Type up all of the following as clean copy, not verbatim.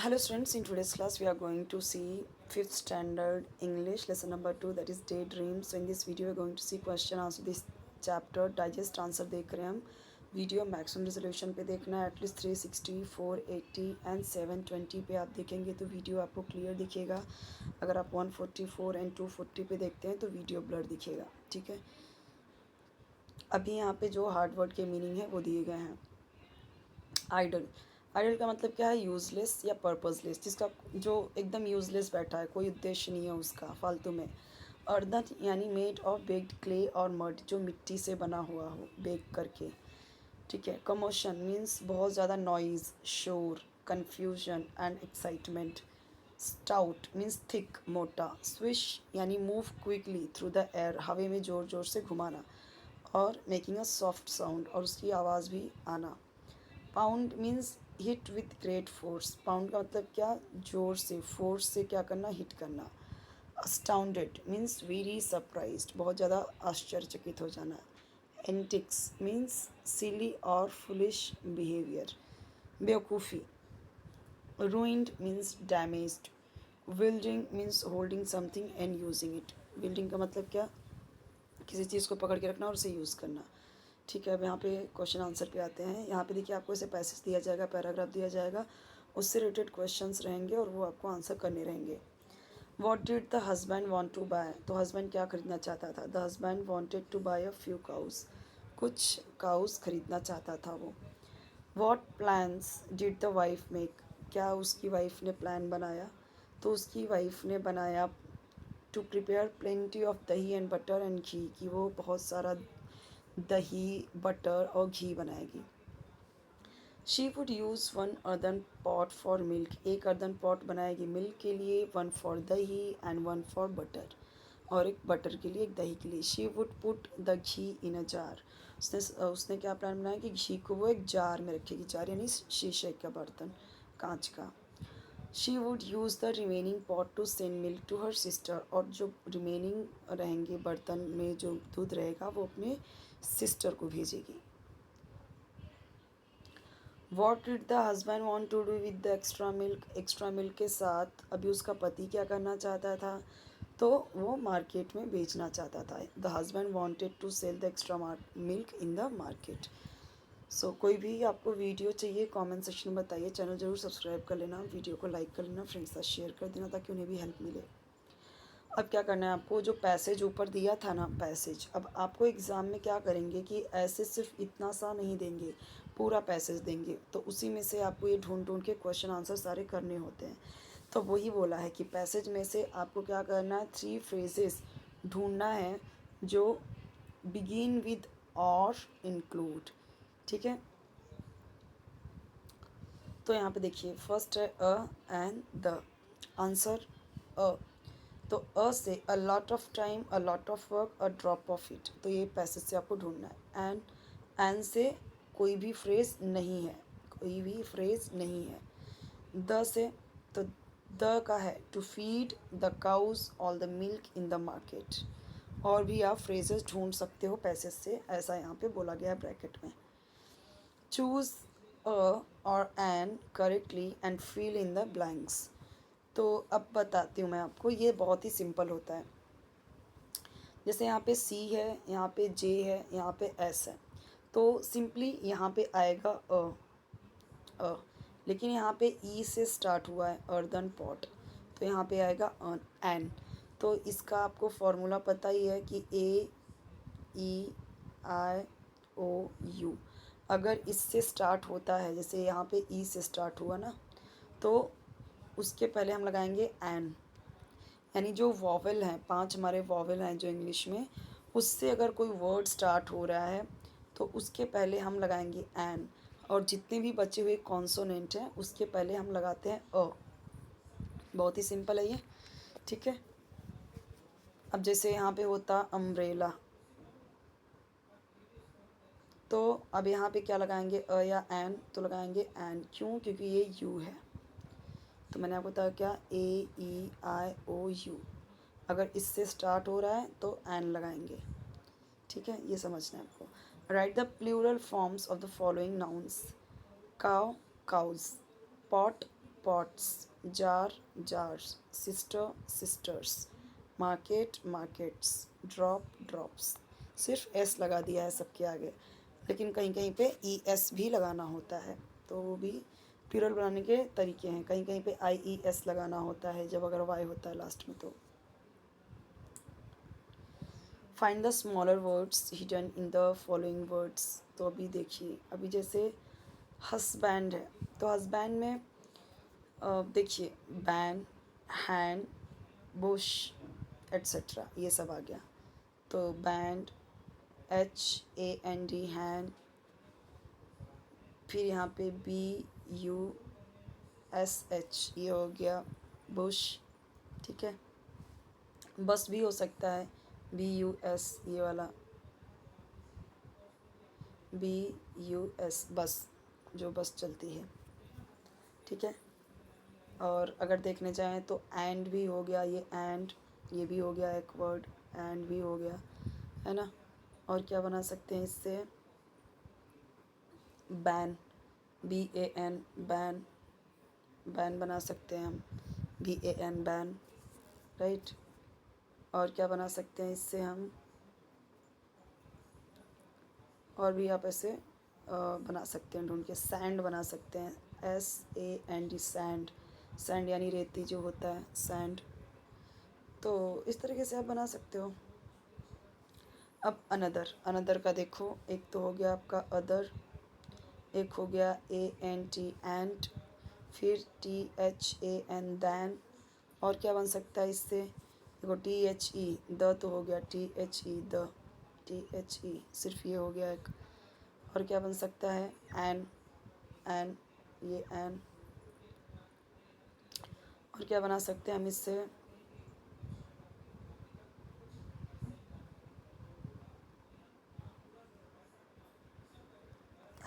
Hello students, in today's class we are going to see 5th standard English lesson number 2, that is daydream. So in this video we are going to see question answer this chapter, digest answer देख रहे हैं हम. Video maximum resolution पे देखना है, at least 360, 480 and 720 पे आप देखेंगे तो वीडियो आपको क्लियर दिखेगा. अगर आप 144 एंड 240 पे देखते हैं तो वीडियो ब्लर दिखेगा. ठीक है, अभी यहाँ पे जो हार्ड वर्ड के मीनिंग है वो दिए गए हैं. आइडल, आइडल का मतलब क्या है? यूज़लेस या पर्पसलेस, जिसका जो एकदम यूज़लेस बैठा है, कोई उद्देश्य नहीं है उसका, फालतू में. अर्दन यानी मेड ऑफ बेक्ड क्ले और मड, जो मिट्टी से बना हुआ हो बेक करके. ठीक है. कमोशन मीन्स बहुत ज़्यादा नॉइज़, शोर, confusion and excitement. Stout means thick, मोटा. स्विश यानी move quickly through the air, हवा में ज़ोर ज़ोर से घुमाना. और मेकिंग अ सॉफ्ट साउंड, और उसकी आवाज़ भी आना. Pound means hit with great force. Pound का मतलब क्या? जोर से, फोर्स से क्या करना? हिट करना. अस्टाउंडेड मीन्स वेरी सरप्राइज्ड, बहुत ज़्यादा आश्चर्यचकित हो जाना. एंटिक्स मीन्स सिली और फुलिश बिहेवियर, बेवकूफ़ी. ruined means damaged. Wielding means holding something and using it. Wielding का मतलब क्या? किसी चीज़ को पकड़ के रखना और उसे यूज़ करना. ठीक है, अब यहाँ पे क्वेश्चन आंसर पे आते हैं. यहाँ पे देखिए आपको ऐसे पैसेज दिया जाएगा, पैराग्राफ दिया जाएगा, उससे रिलेटेड क्वेश्चंस रहेंगे और वो आपको आंसर करने रहेंगे. What did the husband want to buy, तो हस्बैंड क्या खरीदना चाहता था? The husband wanted to buy a few cows, कुछ काउस खरीदना चाहता था वो. What plans did the wife make, क्या उसकी वाइफ ने प्लान बनाया? तो उसकी वाइफ ने बनाया टू प्रिपेयर प्लेंटी ऑफ दही एंड बटर एंड घी, कि वो बहुत सारा दही, बटर और घी बनाएगी. She would use one earthen pot for milk, एक अर्दन पॉट बनाएगी मिल्क के लिए, वन फॉर दही एंड वन फॉर बटर, और एक बटर के लिए, एक दही के लिए. She would put the ghee in a jar, उसने क्या प्लान बनाया कि घी को वो एक जार में रखेगी. जार यानी शीशे का बर्तन, कांच का. She would use the remaining pot to send milk to her sister, और जो रिमेनिंग रहेंगे बर्तन में जो दूध रहेगा वो अपने सिस्टर को भेजेगी. What did the husband want to do with the extra milk, extra milk के साथ अभी उसका पति क्या करना चाहता था? तो वो मार्केट में बेचना चाहता था. The husband wanted to sell the extra milk in the market. So कोई भी आपको वीडियो चाहिए कमेंट सेक्शन में बताइए. चैनल ज़रूर सब्सक्राइब कर लेना, वीडियो को लाइक कर लेना, फ्रेंड्स के साथ शेयर कर देना ताकि उन्हें भी हेल्प मिले. अब क्या करना है आपको? जो पैसेज ऊपर दिया था ना, पैसेज, अब आपको एग्ज़ाम में क्या करेंगे कि ऐसे सिर्फ इतना सा नहीं देंगे, पूरा पैसेज देंगे. तो उसी में से आपको ये ढूंढ ढूंढ के क्वेश्चन आंसर सारे करने होते हैं. तो वही बोला है कि पैसेज में से आपको क्या करना है? 3 फ्रेजेस ढूंढना है जो बिगिन विद और इंक्लूड. ठीक है, तो यहाँ पे देखिए फर्स्ट है अ एंड द. आंसर अ, तो अ से a lot of time, a lot of work, a drop of it, तो ये पैसेज से आपको ढूंढना है. एंड से कोई भी फ्रेज नहीं है, कोई भी फ्रेज नहीं है. द से, तो द का है to feed the cows all the milk in the market. और भी आप फ्रेजेस ढूंढ सकते हो पैसेज से, ऐसा यहाँ पे बोला गया है ब्रैकेट में. चूज़ अ और an correctly and fill in the blanks. तो अब बताती हूँ मैं आपको, ये बहुत ही सिंपल होता है. जैसे यहाँ पे सी है, यहाँ पे जे है, यहाँ पे एस है, तो सिंपली यहाँ पे आएगा अ. लेकिन यहाँ पे ई से स्टार्ट हुआ है, अर्दन पॉट, तो यहाँ पे आएगा एन. तो इसका आपको फॉर्मूला पता ही है कि ए ई आई ओ यू. अगर इससे स्टार्ट होता है, जैसे यहाँ पे ई से स्टार्ट हुआ ना, तो उसके पहले हम लगाएंगे एन. यानी जो वॉवेल हैं, 5 हमारे वॉवेल हैं जो इंग्लिश में, उससे अगर कोई वर्ड स्टार्ट हो रहा है तो उसके पहले हम लगाएंगे एन. और जितने भी बचे हुए कॉन्सोनेंट हैं उसके पहले हम लगाते हैं अ. बहुत ही सिंपल है ये. ठीक है, अब जैसे यहाँ पे होता अम्ब्रेला, तो अब यहाँ पे क्या लगाएंगे? अ या एन, तो लगाएंगे एन. क्यों? क्योंकि ये यू है. तो मैंने आपको बताया क्या, ए ई आई ओ यू. अगर इससे स्टार्ट हो रहा है तो एन लगाएंगे. ठीक है, ये समझना है आपको. Write the plural forms of the following nouns. Cow, cows. Pot, pots, jar jars, sister sisters, market markets, drop drops. सिर्फ एस लगा दिया है सबके आगे, लेकिन कहीं कहीं पे ई एस भी लगाना होता है, तो वो भी प्लूरल बनाने के तरीके हैं। कहीं कहीं पे आई ई एस लगाना होता है जब अगर वाई होता है लास्ट में। तो find the smaller words hidden in the following words. तो अभी देखिए, अभी जैसे हस्बैंड है, तो हस्बैंड में देखिए बैन, हैंड, बुश एट्सेट्रा ये सब आ गया। तो band, H A N D, hand, फिर यहाँ पे बी यू एस एच ये हो गया बुश, ठीक है। बस भी हो सकता है, बी यू एस ये वाला, बी यू एस बस, जो बस चलती है, ठीक है। और अगर देखने जाएँ तो एंड भी हो गया, ये भी हो गया एक वर्ड, एंड भी हो गया, है ना। और क्या बना सकते हैं इससे, ban, B A N ban, ban बना सकते हैं हम, B A N ban, right. और क्या बना सकते हैं इससे हम, और भी आप ऐसे बना सकते हैं ढूंढ के, सैंड बना सकते हैं, S A N D sand, sand यानी रेती जो होता है, सैंड। तो इस तरीके से आप बना सकते हो। अब अनदर, अनदर का देखो, एक तो हो गया आपका अदर, एक हो गया ए एन टी एंड, फिर T H A N than. और क्या बन सकता है इससे, देखो टी एच ई द तो हो गया, T H E the, T H E सिर्फ ये हो गया एक। और क्या बन सकता है, एन, एन ये एन। और क्या बना सकते हैं हम इससे,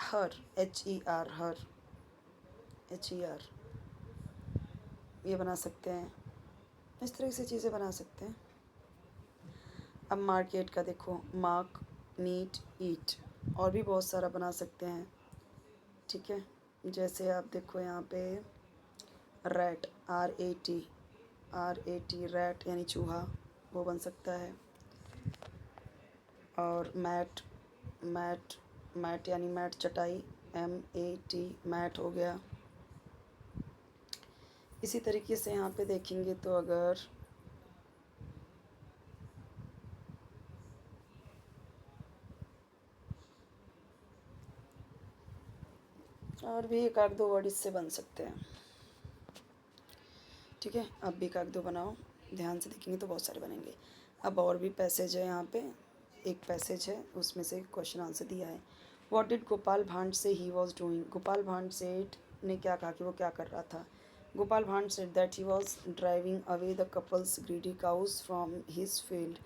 हर, एच ई आर, हर, एच ई आर ये बना सकते हैं। इस तरह से चीज़ें बना सकते हैं। अब मार्केट का देखो, मार्क, मीट, ईट, और भी बहुत सारा बना सकते हैं, ठीक है। जैसे आप देखो यहाँ पे rat, R A T, R A T rat यानी चूहा, वो बन सकता है। और मैट, मैट, मैट यानी मैट चटाई, एम ए टी मैट हो गया। इसी तरीके से यहाँ पे देखेंगे तो अगर और भी एक आध दो वर्ड इससे बन सकते हैं, ठीक है। अब भी एक आध दो बनाओ, ध्यान से देखेंगे तो बहुत सारे बनेंगे। अब और भी पैसेज है यहाँ पे, एक पैसेज है उसमें से क्वेश्चन आंसर दिया है। व्हाट डिड गोपाल भांड से he was doing. Gopal Bhand सेठ ने क्या कहा कि वो क्या कर रहा था। Gopal Bhand said that he was driving away the couple's greedy cows from his field,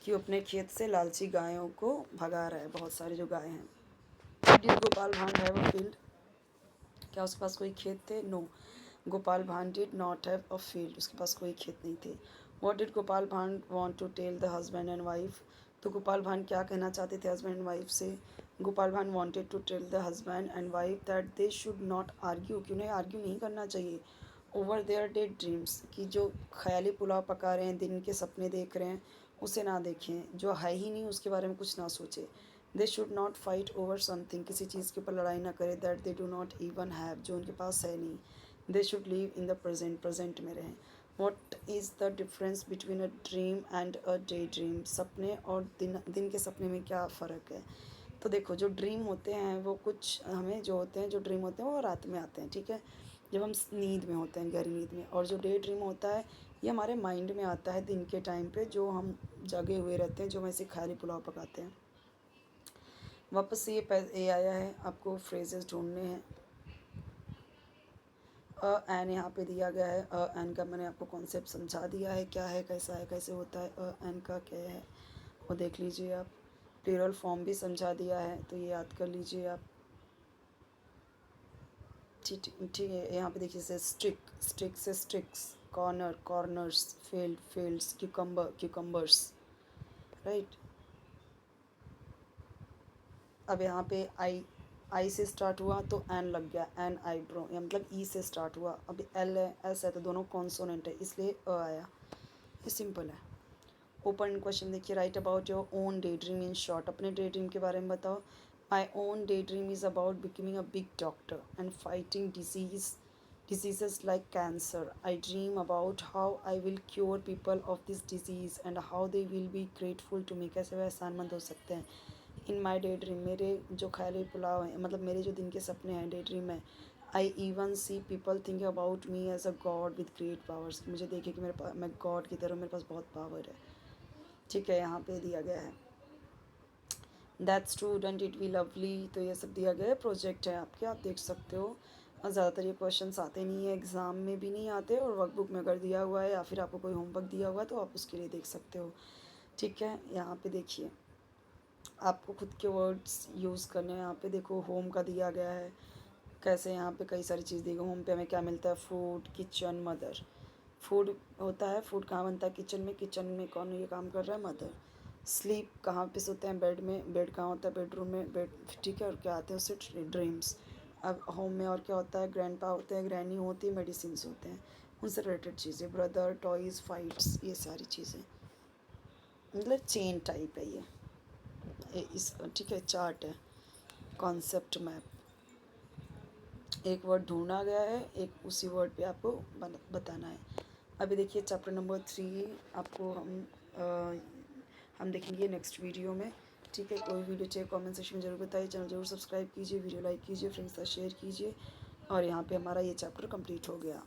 कि वो अपने खेत से लालची गायों को भगा रहा है, बहुत सारी जो गायें हैं। डिड गोपाल भांड हैव अ फील्ड, क्या उसके पास कोई खेत थे, नो। गोपाल भांड did not have a field, उसके पास कोई खेत नहीं थे। What did Gopal Bhand want to tell the husband and wife, तो गोपाल भांड क्या कहना चाहते थे हस्बैंड एंड वाइफ से। Gopal Bhand wanted to tell the husband and wife that they should not argue, कि उन्हें आर्ग्यू नहीं करना चाहिए ओवर देयर डेड ड्रीम्स, कि जो ख्याली पुलाव पका रहे हैं, दिन के सपने देख रहे हैं, उसे ना देखें, जो है ही नहीं उसके बारे में कुछ ना सोचे। दे should not fight over something, किसी चीज़ के ऊपर लड़ाई ना करें, that they do not even have, जो उनके पास है नहीं। They should live in the present, present में रहें। What is the difference between a dream and a day dream, सपने और दिन के सपने में क्या फ़र्क है। तो देखो, जो ड्रीम होते हैं वो कुछ हमें जो होते हैं, जो ड्रीम होते हैं वो रात में आते हैं, ठीक है, जब हम नींद में होते हैं, गहरी नींद में। और जो डे ड्रीम होता है ये हमारे माइंड में आता है दिन के टाइम पे, जो हम जगे हुए रहते हैं, जो हम ऐसे खाली पुलाव पकाते हैं। वापस से ये आया है, आपको फ्रेजेस ढूंढने हैं। एन यहाँ पे दिया गया है, एन का मैंने आपको कॉन्सेप्ट समझा दिया है, क्या है, कैसा है, कैसे होता है, एन का क्या है वो देख लीजिए आप। प्लूरल फॉर्म भी समझा दिया है, तो ये याद कर लीजिए आप। ठीक है, यहाँ पे देखिए, से स्ट्रिक, स्ट्रिक से streaks, corner, corners, field, fields, cucumber, cucumbers, right. अब यहाँ पे आई आई से स्टार्ट हुआ तो एन लग गया, एन आईब्रो, या मतलब ई से स्टार्ट हुआ, अभी एल है एस है तो दोनों कॉन्सोनेंट है इसलिए अ आया। ये सिंपल है। ओपन क्वेश्चन देखिए, right about your own day dream in short, अपने डे ड्रीम के बारे में बताओ। My own day dream is about becoming a big doctor and fighting diseases like cancer. I dream about how I will cure people of this disease and how they will be grateful to me. कैसे वह एहसानमंद हो सकते हैं। इन my day dream, मेरे जो ख्याली पुलाव हैं, मतलब मेरे जो दिन के सपने हैं, डे ड्रीम है। I even see people think about me as a god with great powers, मुझे देखे कि मेरे पास, मैं गॉड की तरह, मेरे पास बहुत पावर है। ठीक है, यहाँ पे दिया गया है that student it we lovely, तो ये सब दिया गया है, प्रोजेक्ट है आपके, आप देख सकते हो। और ज़्यादातर ये क्वेश्चंस आते नहीं है, एग्ज़ाम में भी नहीं आते, और वर्कबुक में अगर दिया हुआ है या फिर आपको कोई होमवर्क दिया हुआ है तो आप उसके लिए देख सकते हो। ठीक है, यहाँ पे देखिए आपको खुद के वर्ड्स यूज़ करने हैं। यहाँ पे देखो होम का दिया गया है, कैसे यहाँ पे कई सारी चीज़ दी गई। होम पे हमें क्या मिलता है, फूड, किचन, मदर। फूड होता है, फूड कहाँ बनता है, किचन में, किचन में कौन ये काम कर रहा है, मदर। स्लीप कहाँ पे सोते हैं, बेड में, बेड कहाँ होता है, बेडरूम में, बेड। ठीक है, और क्या आते हैं उससे, ड्रीम्स। अब होम में और क्या होता है, ग्रैंडपा होते हैं, ग्रैनी होती है, मेडिसिन होते हैं, उनसे रिलेटेड चीज़ें, ब्रदर, टॉयज़, फाइट्स, ये सारी चीज़ें, मतलब चेन टाइप है ये इस, ठीक है, चार्ट है, कॉन्सेप्ट मैप। एक वर्ड ढूंढा गया है, एक उसी वर्ड पे आपको बताना है। अभी देखिए चैप्टर नंबर 3 आपको हम देखेंगे नेक्स्ट वीडियो में। ठीक है, कोई वीडियो चाहिए कमेंट सेक्शन में ज़रूर बताइए, चैनल ज़रूर सब्सक्राइब कीजिए, वीडियो लाइक कीजिए, फ्रेंड्स के साथ शेयर कीजिए। और यहाँ पे हमारा ये चैप्टर कंप्लीट हो गया।